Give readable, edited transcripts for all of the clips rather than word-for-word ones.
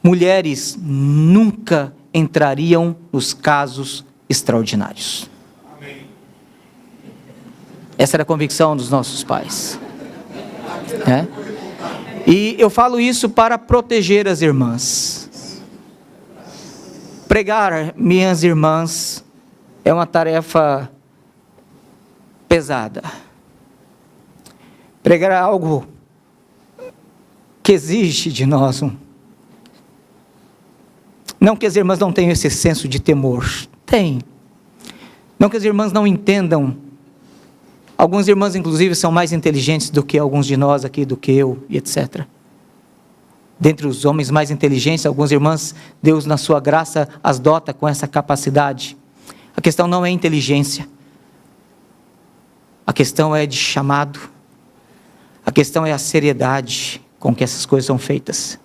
mulheres nunca entrariam nos casos extraordinários. Amém. Essa era a convicção dos nossos pais. E eu falo isso para proteger as irmãs. Pregar, minhas irmãs, é uma tarefa pesada. Pregar é algo que exige de nós não que as irmãs não tenham esse senso de temor, tem. Não que as irmãs não entendam. Algumas irmãs, inclusive, são mais inteligentes do que alguns de nós aqui, do que eu, e etc. Dentre os homens mais inteligentes, algumas irmãs, Deus, na sua graça, as dota com essa capacidade. A questão não é inteligência. A questão é de chamado. A questão é a seriedade com que essas coisas são feitas.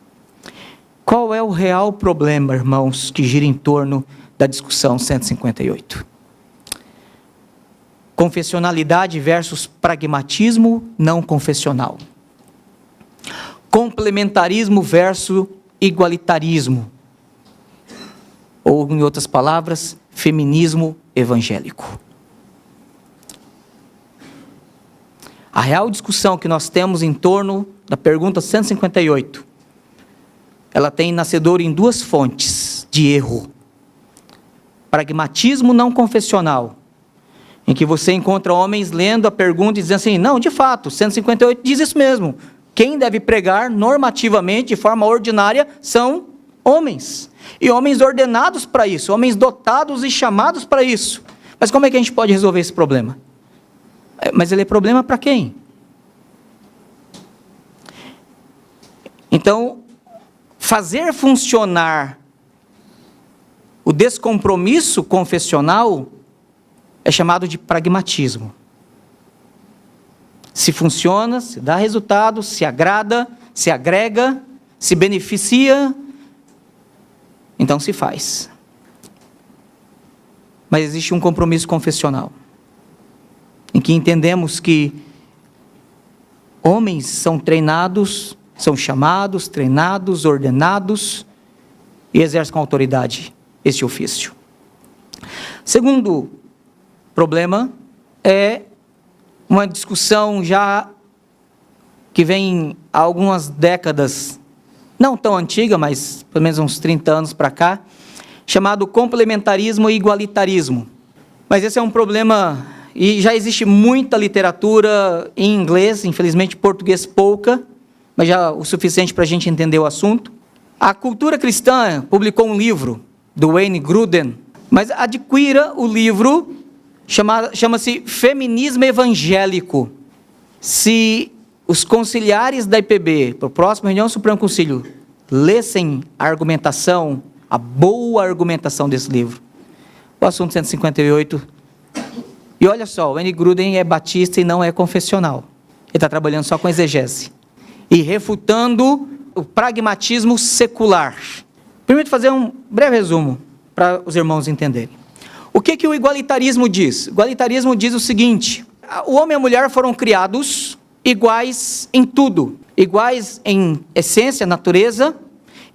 Qual é o real problema, irmãos, que gira em torno da discussão 158? Confessionalidade versus pragmatismo não confessional. Complementarismo versus igualitarismo. Ou, em outras palavras, feminismo evangélico. A real discussão que nós temos em torno da pergunta 158, ela tem nascedor em duas fontes de erro. Pragmatismo não confessional, em que você encontra homens lendo a pergunta e dizendo assim, não, de fato, 158 diz isso mesmo. Quem deve pregar normativamente, de forma ordinária, são homens. E homens ordenados para isso, homens dotados e chamados para isso. Mas como é que a gente pode resolver esse problema? Mas ele é problema para quem? Então, fazer funcionar o descompromisso confessional é chamado de pragmatismo. Se funciona, se dá resultado, se agrada, se agrega, se beneficia, então se faz. Mas existe um compromisso confessional, em que entendemos que homens são treinados, são chamados, treinados, ordenados e exercem com autoridade este ofício. Segundo problema é uma discussão já que vem há algumas décadas, não tão antiga, mas pelo menos uns 30 anos para cá, chamado complementarismo e igualitarismo. Mas esse é um problema, e já existe muita literatura em inglês, infelizmente português pouca, mas já o suficiente para a gente entender o assunto. A Cultura Cristã publicou um livro, do Wayne Grudem, mas adquira o livro, chama-se Feminismo Evangélico. Se os conciliares da IPB, para a próxima reunião do Supremo Concílio, lessem a argumentação, a boa argumentação desse livro, o assunto 158, e olha só, o Wayne Grudem é batista e não é confessional, ele está trabalhando só com exegese, e refutando o pragmatismo secular. Primeiro, fazer um breve resumo, para os irmãos entenderem. O que o igualitarismo diz? O igualitarismo diz o seguinte: o homem e a mulher foram criados iguais em tudo, iguais em essência, natureza,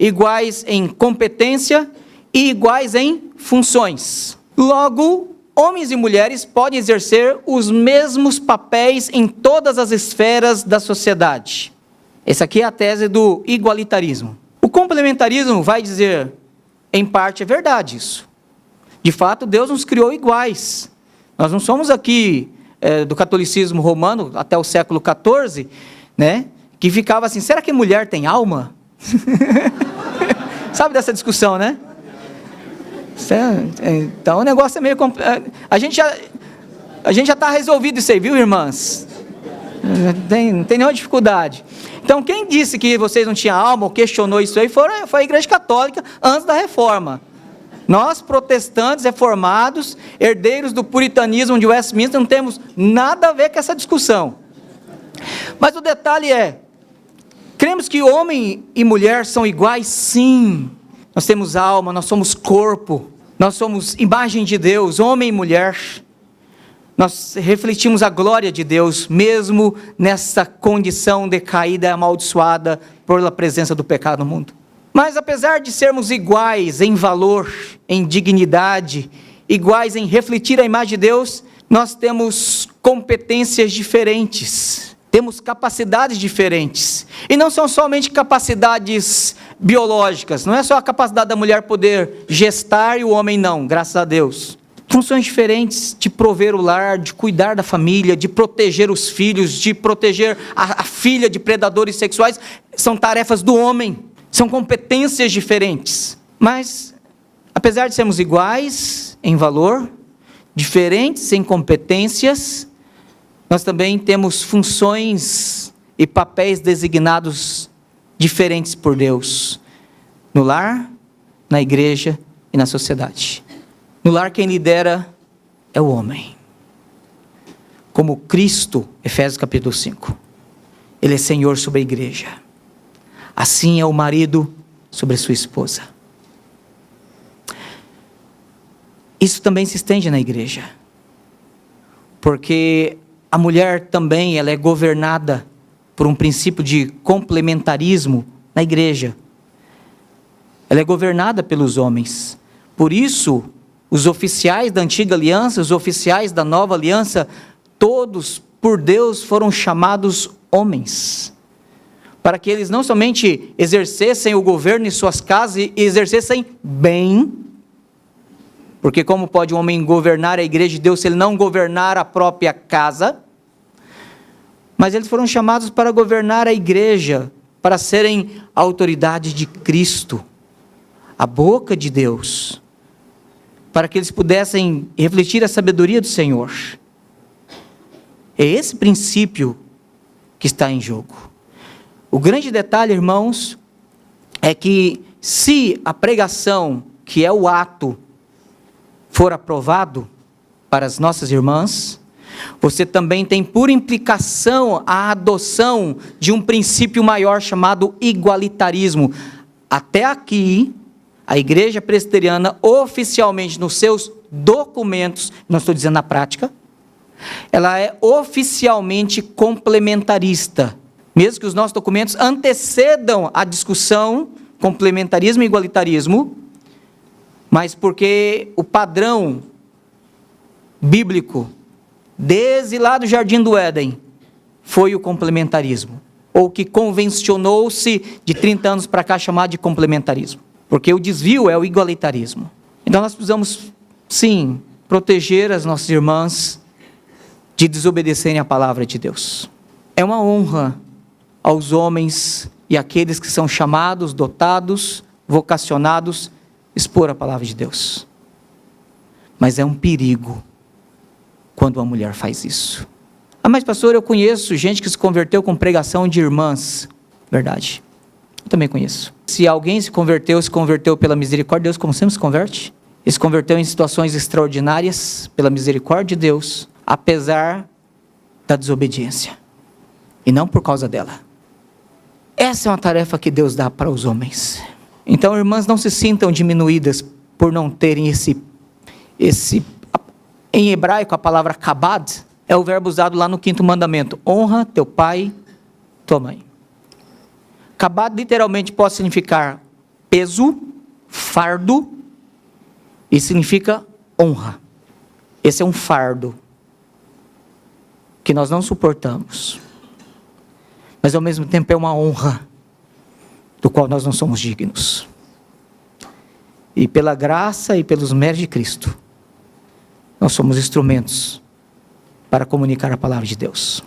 iguais em competência e iguais em funções. Logo, homens e mulheres podem exercer os mesmos papéis em todas as esferas da sociedade. Essa aqui é a tese do igualitarismo. O complementarismo vai dizer, em parte é verdade isso. De fato, Deus nos criou iguais. Nós não somos aqui do catolicismo romano até o século XIV, né, que ficava assim, será que mulher tem alma? Sabe dessa discussão, né? Então o negócio é meio... A gente já está resolvido isso aí, viu, irmãs? Não tem nenhuma dificuldade. Então, quem disse que vocês não tinham alma ou questionou isso aí foi a Igreja Católica antes da Reforma. Nós, protestantes, reformados, herdeiros do puritanismo de Westminster, não temos nada a ver com essa discussão. Mas o detalhe é, cremos que homem e mulher são iguais? Sim. Nós temos alma, nós somos corpo, nós somos imagem de Deus, homem e mulher. Nós refletimos a glória de Deus, mesmo nessa condição decaída e amaldiçoada pela presença do pecado no mundo. Mas apesar de sermos iguais em valor, em dignidade, iguais em refletir a imagem de Deus, nós temos competências diferentes, temos capacidades diferentes. E não são somente capacidades biológicas, não é só a capacidade da mulher poder gestar e o homem não, graças a Deus. Funções diferentes de prover o lar, de cuidar da família, de proteger os filhos, de proteger a filha de predadores sexuais, são tarefas do homem, são competências diferentes. Mas, apesar de sermos iguais em valor, diferentes em competências, nós também temos funções e papéis designados diferentes por Deus, no lar, na igreja e na sociedade. No lar, quem lidera é o homem. Como Cristo, Efésios capítulo 5, Ele é Senhor sobre a igreja. Assim é o marido sobre a sua esposa. Isso também se estende na igreja. Porque a mulher também ela é governada por um princípio de complementarismo na igreja. Ela é governada pelos homens. Por isso, os oficiais da antiga aliança, os oficiais da nova aliança, todos por Deus foram chamados homens, para que eles não somente exercessem o governo em suas casas e exercessem bem, porque como pode um homem governar a igreja de Deus se ele não governar a própria casa? Mas eles foram chamados para governar a igreja, para serem a autoridade de Cristo, a boca de Deus, para que eles pudessem refletir a sabedoria do Senhor. É esse princípio que está em jogo. O grande detalhe, irmãos, é que se a pregação, que é o ato, for aprovado para as nossas irmãs, você também tem por implicação a adoção de um princípio maior chamado igualitarismo. Até aqui, a igreja presbiteriana, oficialmente nos seus documentos, não estou dizendo na prática, ela é oficialmente complementarista. Mesmo que os nossos documentos antecedam a discussão complementarismo e igualitarismo, mas porque o padrão bíblico, desde lá do Jardim do Éden, foi o complementarismo, ou que convencionou-se de 30 anos para cá chamado de complementarismo. Porque o desvio é o igualitarismo. Então nós precisamos, sim, proteger as nossas irmãs de desobedecerem a palavra de Deus. É uma honra aos homens e àqueles que são chamados, dotados, vocacionados, expor a palavra de Deus. Mas é um perigo quando uma mulher faz isso. Ah, mas pastor, eu conheço gente que se converteu com pregação de irmãs. Verdade. Eu também conheço. Se alguém se converteu pela misericórdia de Deus, como sempre se converte. E se converteu em situações extraordinárias pela misericórdia de Deus, apesar da desobediência. E não por causa dela. Essa é uma tarefa que Deus dá para os homens. Então, irmãs, não se sintam diminuídas por não terem esse em hebraico, a palavra kabad é o verbo usado lá no 5º mandamento. Honra teu pai, tua mãe. Kabad literalmente pode significar peso, fardo, e significa honra. Esse é um fardo que nós não suportamos, mas ao mesmo tempo é uma honra do qual nós não somos dignos. E pela graça e pelos méritos de Cristo, nós somos instrumentos para comunicar a palavra de Deus.